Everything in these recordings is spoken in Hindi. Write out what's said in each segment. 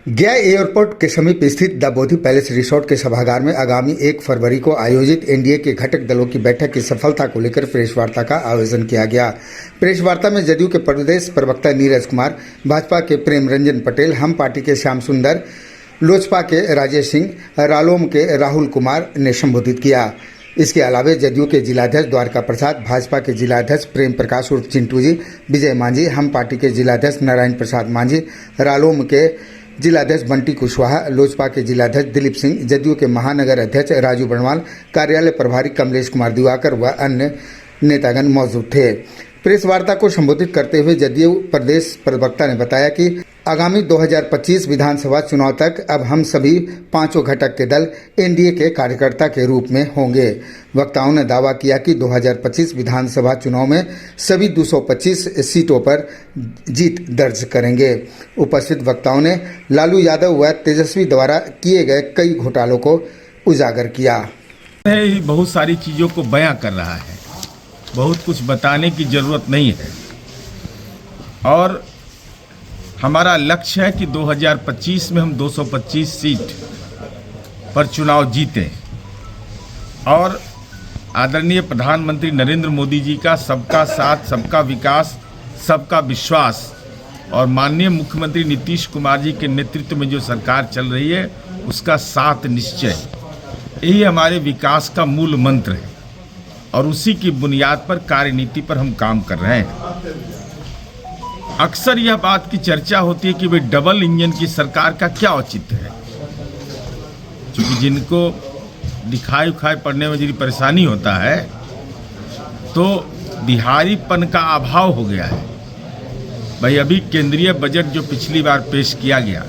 गया एयरपोर्ट के समीप स्थित द बोधी पैलेस रिसोर्ट के सभागार में आगामी 1 फरवरी को आयोजित एनडीए के घटक दलों की बैठक की सफलता को लेकर प्रेस वार्ता का आयोजन किया गया। प्रेस वार्ता में जदयू के प्रदेश प्रवक्ता नीरज कुमार, भाजपा के प्रेम रंजन पटेल, हम पार्टी के श्याम सुंदर, लोजपा के राजेश सिंह, रालोम के राहुल कुमार ने संबोधित किया। इसके अलावा जदयू के जिलाध्यक्ष द्वारका प्रसाद, भाजपा के जिलाध्यक्ष प्रेम प्रकाश उर्फ चिंटू जी, विजय मांझी, हम पार्टी के जिलाध्यक्ष नारायण प्रसाद मांझी, रालोम के जिलाध्यक्ष बंटी कुशवाहा, लोजपा के जिलाध्यक्ष दिलीप सिंह, जदयू के महानगर अध्यक्ष राजू बड़वाल, कार्यालय प्रभारी कमलेश कुमार दिवाकर व अन्य नेतागण मौजूद थे। प्रेस वार्ता को संबोधित करते हुए जदयू प्रदेश प्रवक्ता ने बताया कि आगामी 2025 विधानसभा चुनाव तक अब हम सभी पांचों घटक के दल एनडीए के कार्यकर्ता के रूप में होंगे। वक्ताओं ने दावा किया कि 2025 विधानसभा चुनाव में सभी 225 सीटों पर जीत दर्ज करेंगे। उपस्थित वक्ताओं ने लालू यादव व तेजस्वी द्वारा किए गए कई घोटालों को उजागर किया। बहुत सारी चीज़ों को बयां कर रहा है, बहुत कुछ बताने की जरूरत नहीं है और हमारा लक्ष्य है कि 2025 में हम 225 सीट पर चुनाव जीतें और आदरणीय प्रधानमंत्री नरेंद्र मोदी जी का सबका साथ, सबका विकास, सबका विश्वास और माननीय मुख्यमंत्री नीतीश कुमार जी के नेतृत्व में जो सरकार चल रही है उसका साथ निश्चय, यही हमारे विकास का मूल मंत्र है और उसी की बुनियाद पर कार्यनीति पर हम काम कर रहे हैं। अक्सर यह बात की चर्चा होती है कि भाई डबल इंजन की सरकार का क्या औचित्य है, क्योंकि जिनको दिखाई उखाई पड़ने में यदि परेशानी होता है तो बिहारीपन का अभाव हो गया है। भाई अभी केंद्रीय बजट जो पिछली बार पेश किया गया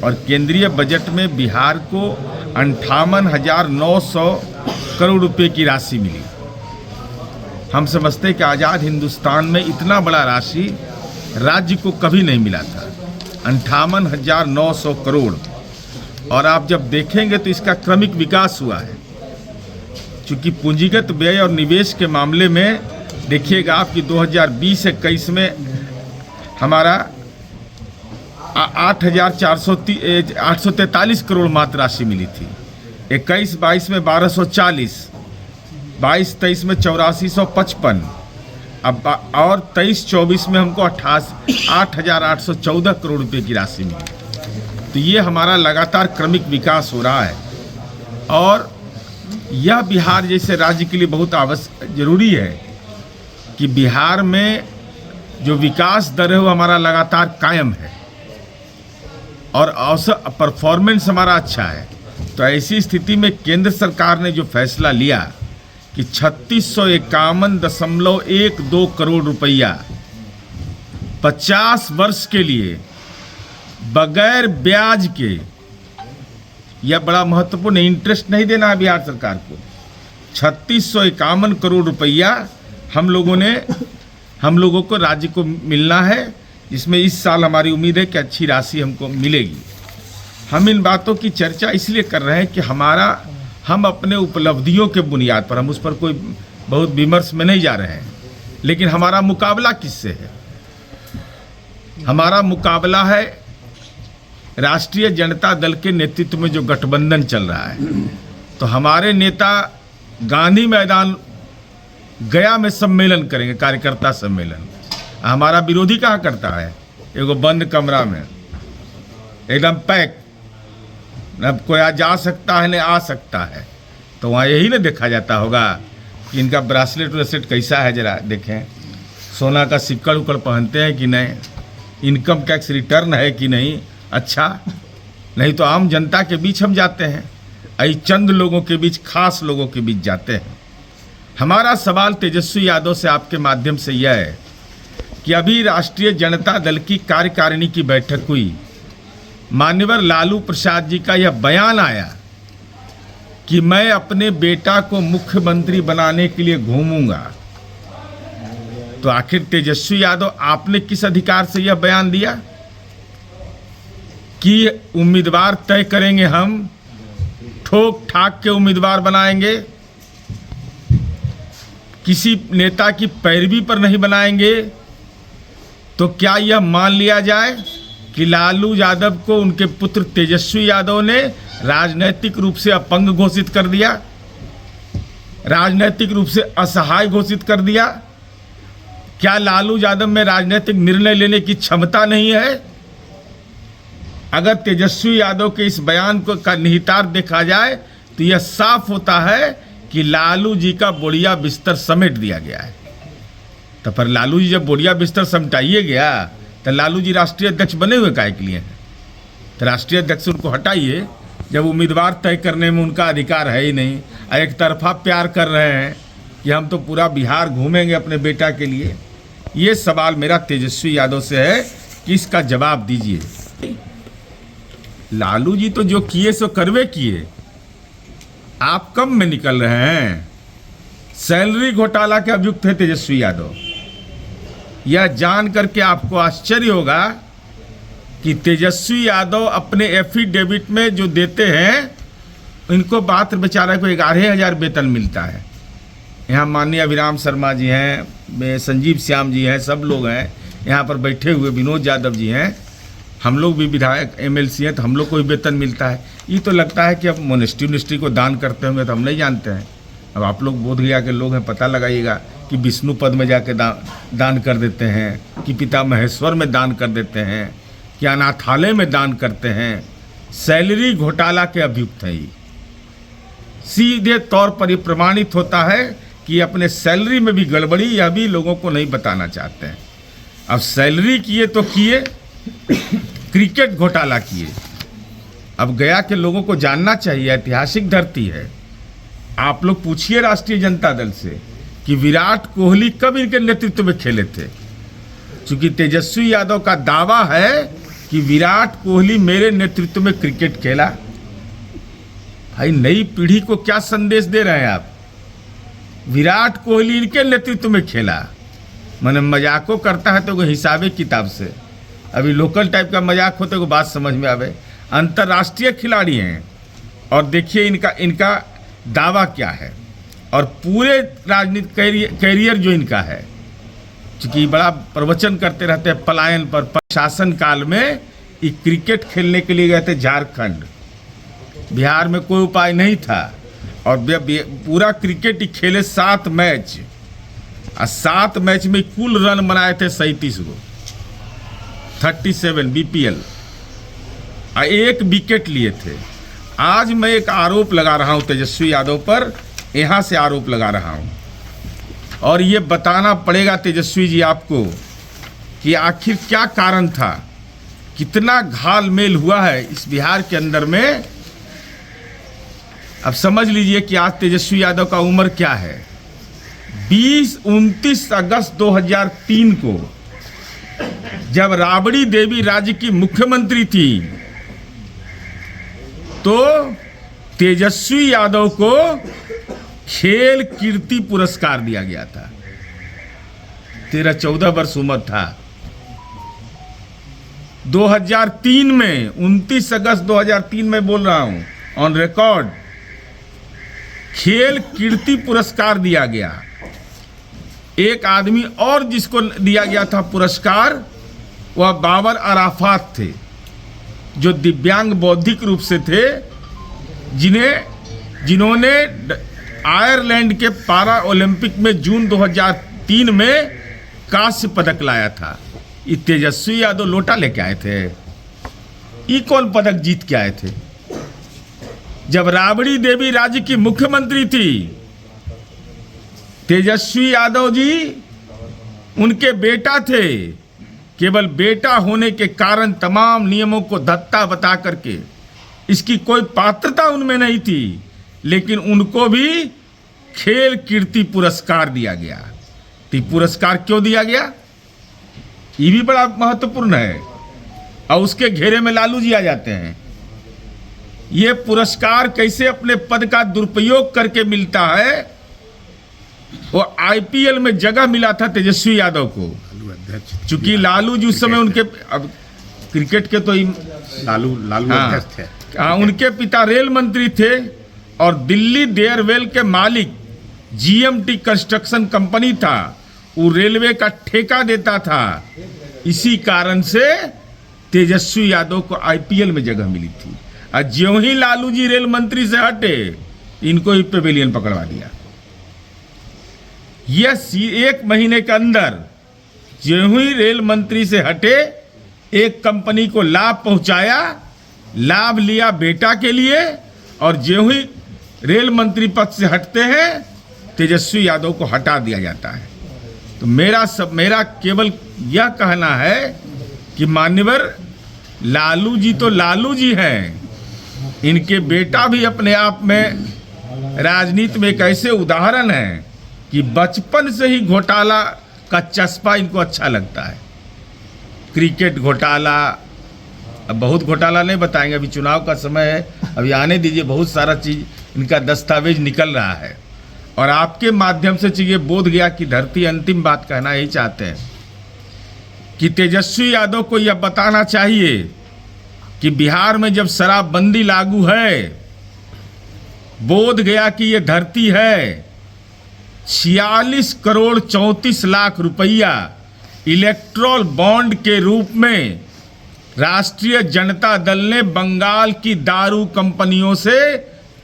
और केंद्रीय बजट में बिहार को 58,900 करोड़ रुपए की राशि मिली। हम समझते कि आज़ाद हिंदुस्तान में इतना बड़ा राशि राज्य को कभी नहीं मिला था, 58,900 करोड़। और आप जब देखेंगे तो इसका क्रमिक विकास हुआ है, क्योंकि पूंजीगत व्यय और निवेश के मामले में देखिएगा आप कि 2020-21 में हमारा 843 करोड़ मात्र राशि मिली थी, 21-22 में 1240, 22-23 में 8455, अब और 23-24 में हमको 8,814 करोड़ रुपए की राशि मिली। तो ये हमारा लगातार क्रमिक विकास हो रहा है और यह बिहार जैसे राज्य के लिए बहुत आवश्यक जरूरी है कि बिहार में जो विकास दर है वो हमारा लगातार कायम है और औसत परफॉर्मेंस हमारा अच्छा है। तो ऐसी स्थिति में केंद्र सरकार ने जो फैसला लिया कि 3651.12 करोड़ रुपया 50 वर्ष के लिए बगैर ब्याज के, यह बड़ा महत्वपूर्ण, इंटरेस्ट नहीं देना है बिहार सरकार को, 3651 करोड़ रुपया हम लोगों को राज्य को मिलना है, जिसमें इस साल हमारी उम्मीद है कि अच्छी राशि हमको मिलेगी। हम इन बातों की चर्चा इसलिए कर रहे हैं कि हम अपने उपलब्धियों के बुनियाद पर, हम उस पर कोई बहुत विमर्श में नहीं जा रहे हैं, लेकिन हमारा मुकाबला किससे है? हमारा मुकाबला है राष्ट्रीय जनता दल के नेतृत्व में जो गठबंधन चल रहा है। तो हमारे नेता गांधी मैदान गया में सम्मेलन करेंगे, कार्यकर्ता सम्मेलन। हमारा विरोधी कहाँ करता है? एगो बंद कमरा में एकदम पैक, न कोई जा सकता है न आ सकता है। तो वहाँ यही ना देखा जाता होगा कि इनका ब्रासलेट व्रासलेट कैसा है, जरा देखें, सोना का सिक्कड़ उकड़ पहनते हैं कि नहीं, इनकम टैक्स रिटर्न है कि नहीं। अच्छा, नहीं तो आम जनता के बीच हम जाते हैं, ऐ चंद लोगों के बीच, खास लोगों के बीच जाते हैं। हमारा सवाल तेजस्वी यादव से आपके माध्यम से यह है कि अभी राष्ट्रीय जनता दल की कार्यकारिणी की बैठक हुई, मान्यवर लालू प्रसाद जी का यह बयान आया कि मैं अपने बेटा को मुख्यमंत्री बनाने के लिए घूमूंगा। तो आखिर तेजस्वी यादव आपने किस अधिकार से यह बयान दिया कि उम्मीदवार तय करेंगे, हम ठोक ठाक के उम्मीदवार बनाएंगे, किसी नेता की पैरवी पर नहीं बनाएंगे? तो क्या यह मान लिया जाए कि लालू यादव को उनके पुत्र तेजस्वी यादव ने राजनैतिक रूप से अपंग घोषित कर दिया, राजनैतिक रूप से असहाय घोषित कर दिया। क्या लालू यादव में राजनीतिक निर्णय लेने की क्षमता नहीं है? अगर तेजस्वी यादव के इस बयान को का निहितार्थ देखा जाए तो यह साफ होता है कि लालू जी का बोरिया बिस्तर समेट दिया गया है। तो पर लालू जी जब बोरिया बिस्तर समेटाइए गया तो लालू जी राष्ट्रीय अध्यक्ष बने हुए काहे के लिए हैं? तो राष्ट्रीय अध्यक्ष उनको हटाइए जब उम्मीदवार तय करने में उनका अधिकार है ही नहीं। एक तरफा प्यार कर रहे हैं कि हम तो पूरा बिहार घूमेंगे अपने बेटा के लिए। ये सवाल मेरा तेजस्वी यादव से है कि इसका जवाब दीजिए। लालू जी तो जो किए सो करवे किए, आप कब में निकल रहे हैं? सैलरी घोटाला के अभियुक्त है तेजस्वी यादव। यह जान करके आपको आश्चर्य होगा कि तेजस्वी यादव अपने एफिडेविट में जो देते हैं, इनको बात बेचारा को 11,000 वेतन मिलता है। यहाँ माननीय अभिराम शर्मा जी हैं, संजीव श्याम जी हैं, सब लोग हैं यहाँ पर बैठे हुए, विनोद यादव जी हैं, हम लोग भी विधायक एमएलसी हैं, तो हम लोग को भी वेतन मिलता है। ये तो लगता है कि अब मोनेस्ट्री को दान करते होंगे, तो हम नहीं जानते हैं। अब आप लोग बोधगया के लोग हैं, पता लगाइएगा कि विष्णु पद में जाके दान कर देते हैं, कि पिता महेश्वर में दान कर देते हैं, कि अनाथालय में दान करते हैं। सैलरी घोटाला के अभियुक्त है। ये सीधे तौर पर ये प्रमाणित होता है कि अपने सैलरी में भी गड़बड़ी, यह भी लोगों को नहीं बताना चाहते हैं। अब सैलरी किए तो किए, क्रिकेट घोटाला किए। अब गया के लोगों को जानना चाहिए, ऐतिहासिक धरती है। आप लोग पूछिए राष्ट्रीय जनता दल से कि विराट कोहली कब इनके नेतृत्व में खेले थे। क्योंकि तेजस्वी यादव का दावा है कि विराट कोहली मेरे नेतृत्व में क्रिकेट खेला। भाई, नई पीढ़ी को क्या संदेश दे रहे हैं आप? विराट कोहली इनके नेतृत्व में खेला, मैंने मजाको करता है तो कोई हिसाबे किताब से। अभी लोकल टाइप का मजाक होते को बात समझ में आवे। अंतर्राष्ट्रीय खिलाड़ी हैं और देखिए इनका दावा क्या है और पूरे राजनीतिक कैरियर जो इनका है। चूँकि बड़ा प्रवचन करते रहते हैं पलायन पर। प्रशासन काल में ये क्रिकेट खेलने के लिए गए थे झारखंड। बिहार में कोई उपाय नहीं था और पूरा क्रिकेट ही खेले 7 मैच और 7 मैच में कुल रन बनाए थे 37 गो, 37 बीपीएल, और 1 विकेट लिए थे। आज मैं एक आरोप लगा रहा हूं तेजस्वी यादव पर, यहां से आरोप लगा रहा हूं और ये बताना पड़ेगा तेजस्वी जी आपको कि आखिर क्या कारण था, कितना घालमेल हुआ है इस बिहार के अंदर में। अब समझ लीजिए कि आज तेजस्वी यादव का उम्र क्या है। 29 अगस्त 2003 को जब राबड़ी देवी राज्य की मुख्यमंत्री थी तो तेजस्वी यादव को खेल कीर्ति पुरस्कार दिया गया था। 13-14 वर्ष उम्र था। 2003 में 29 अगस्त 2003 में बोल रहा हूं, ऑन रिकॉर्ड, खेल कीर्ति पुरस्कार दिया गया। एक आदमी और जिसको दिया गया था पुरस्कार, वह बाबर अराफात थे, जो दिव्यांग बौद्धिक रूप से थे, जिन्होंने आयरलैंड के पारा ओलंपिक में जून 2003 में कांस्य पदक लाया था। ये तेजस्वी यादव लोटा लेके आए थे। ये कौन पदक जीत के आए थे? जब राबड़ी देवी राज्य की मुख्यमंत्री थी, तेजस्वी यादव जी उनके बेटा थे। केवल बेटा होने के कारण तमाम नियमों को धत्ता बता करके, इसकी कोई पात्रता उनमें नहीं थी, लेकिन उनको भी खेल कीर्ति पुरस्कार दिया गया। तो पुरस्कार क्यों दिया गया, ये भी बड़ा महत्वपूर्ण है। और उसके घेरे में लालू जी आ जाते हैं। ये पुरस्कार कैसे अपने पद का दुरुपयोग करके मिलता है? वो आईपीएल में जगह मिला था तेजस्वी यादव को, चूंकि लालू जी उस समय उनके, अब क्रिकेट के तो लालू अध्यक्ष थे। उनके पिता रेल मंत्री थे और दिल्ली डेयरवेल के मालिक जीएमटी कंस्ट्रक्शन कंपनी था, वो रेलवे का ठेका देता था। इसी कारण से तेजस्वी यादव को आईपीएल में जगह मिली थी, और ज्यों ही लालू जी रेल मंत्री से हटे, इनको ही पेविलियन पकड़वा दिया। यह 1 महीने के अंदर ज्यों ही रेल मंत्री से हटे, एक कंपनी को लाभ पहुंचाया, लाभ लिया बेटा के लिए, और ज्यों ही रेल मंत्री पद से हटते हैं, तेजस्वी यादव को हटा दिया जाता है। तो मेरा केवल यह कहना है कि मान्यवर लालू जी तो लालू जी हैं, इनके बेटा भी अपने आप में राजनीति में एक ऐसे उदाहरण है कि बचपन से ही घोटाला का चस्पा इनको अच्छा लगता है। क्रिकेट घोटाला, अब बहुत घोटाला नहीं बताएंगे, अभी चुनाव का समय है, अभी आने दीजिए, बहुत सारा चीज़ इनका दस्तावेज निकल रहा है। और आपके माध्यम से चाहिए बोध गया कि धरती अंतिम बात कहना यही चाहते हैं कि तेजस्वी यादव को यह बताना चाहिए कि बिहार में जब शराबबंदी लागू है, बोध गया कि यह धरती है, 46 करोड़ 34 लाख रुपया इलेक्ट्रल बॉन्ड के रूप में राष्ट्रीय जनता दल ने बंगाल की दारू कंपनियों से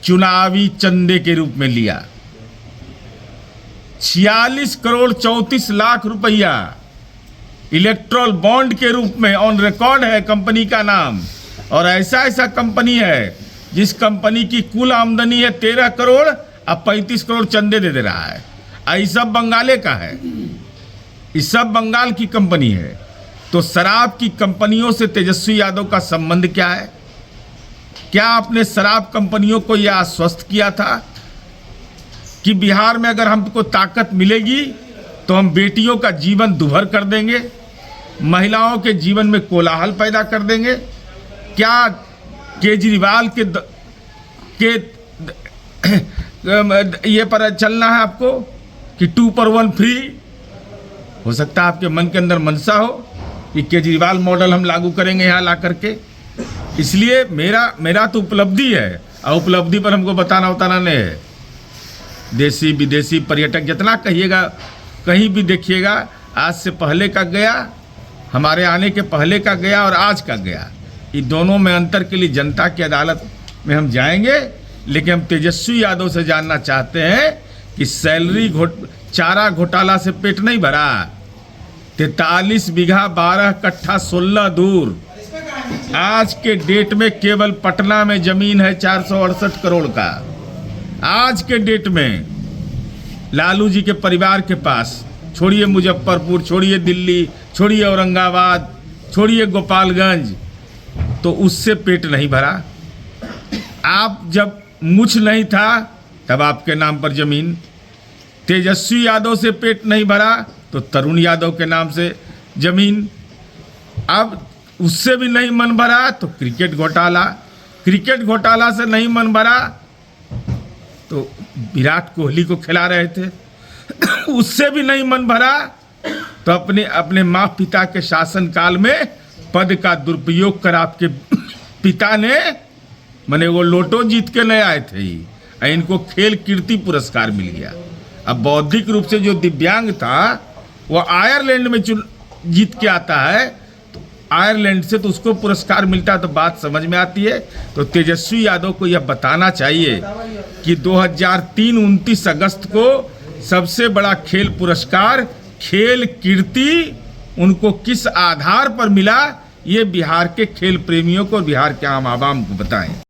चुनावी चंदे के रूप में लिया। 46 करोड़ 34 लाख रुपया इलेक्ट्रल बॉन्ड के रूप में ऑन रिकॉर्ड है कंपनी का नाम। और ऐसा कंपनी है जिस कंपनी की कुल आमदनी है 13 करोड़, अब 35 करोड़ चंदे दे रहा है। ये सब बंगाले का है, ये सब बंगाल की कंपनी है। तो शराब की कंपनियों से तेजस्वी यादव का संबंध क्या है? क्या आपने शराब कंपनियों को यह आश्वस्त किया था कि बिहार में अगर हमको ताकत मिलेगी तो हम बेटियों का जीवन दुभर कर देंगे, महिलाओं के जीवन में कोलाहल पैदा कर देंगे? क्या केजरीवाल के ये पर चलना है आपको कि 2 पर 1 फ्री? हो सकता है आपके मन के अंदर मनसा हो कि केजरीवाल मॉडल हम लागू करेंगे यहाँ ला करके। इसलिए मेरा तो उपलब्धि है, और उपलब्धि पर हमको बताना नहीं है। देसी विदेशी पर्यटक जितना कहिएगा, कहीं भी देखिएगा, आज से पहले का गया, हमारे आने के पहले का गया और आज का गया। ये दोनों में अंतर के लिए जनता की अदालत में हम जाएंगे। लेकिन हम तेजस्वी यादव से जानना चाहते हैं कि चारा घोटाला से पेट नहीं भरा। 43 बीघा 12 कट्ठा 16 दूर, आज के डेट में केवल पटना में जमीन है 468 करोड़ का। आज के डेट में लालू जी के परिवार के पास, छोड़िए मुजफ्फरपुर, छोड़िए दिल्ली, छोड़िए औरंगाबाद, छोड़िए गोपालगंज, तो उससे पेट नहीं भरा। आप जब मुछ नहीं था तब आपके नाम पर जमीन। तेजस्वी यादव से पेट नहीं भरा तो तरुण यादव के नाम से जमीन। अब उससे भी नहीं मन भरा तो क्रिकेट घोटाला से नहीं मन भरा तो विराट कोहली को खिला रहे थे। उससे भी नहीं मन भरा तो अपने माँ पिता के शासनकाल में पद का दुरुपयोग कर आपके पिता ने, माने वो लोटो जीत के नहीं आए थे, इनको खेल कीर्ति पुरस्कार मिल गया। अब बौद्धिक रूप से जो दिव्यांग था वो आयरलैंड में जीत के आता है, तो आयरलैंड से तो उसको पुरस्कार मिलता है, तो बात समझ में आती है। तो तेजस्वी यादव को यह बताना चाहिए कि 2003 29 अगस्त को सबसे बड़ा खेल पुरस्कार खेल कीर्ति उनको किस आधार पर मिला, ये बिहार के खेल प्रेमियों को और बिहार के आम आवाम को बताएं।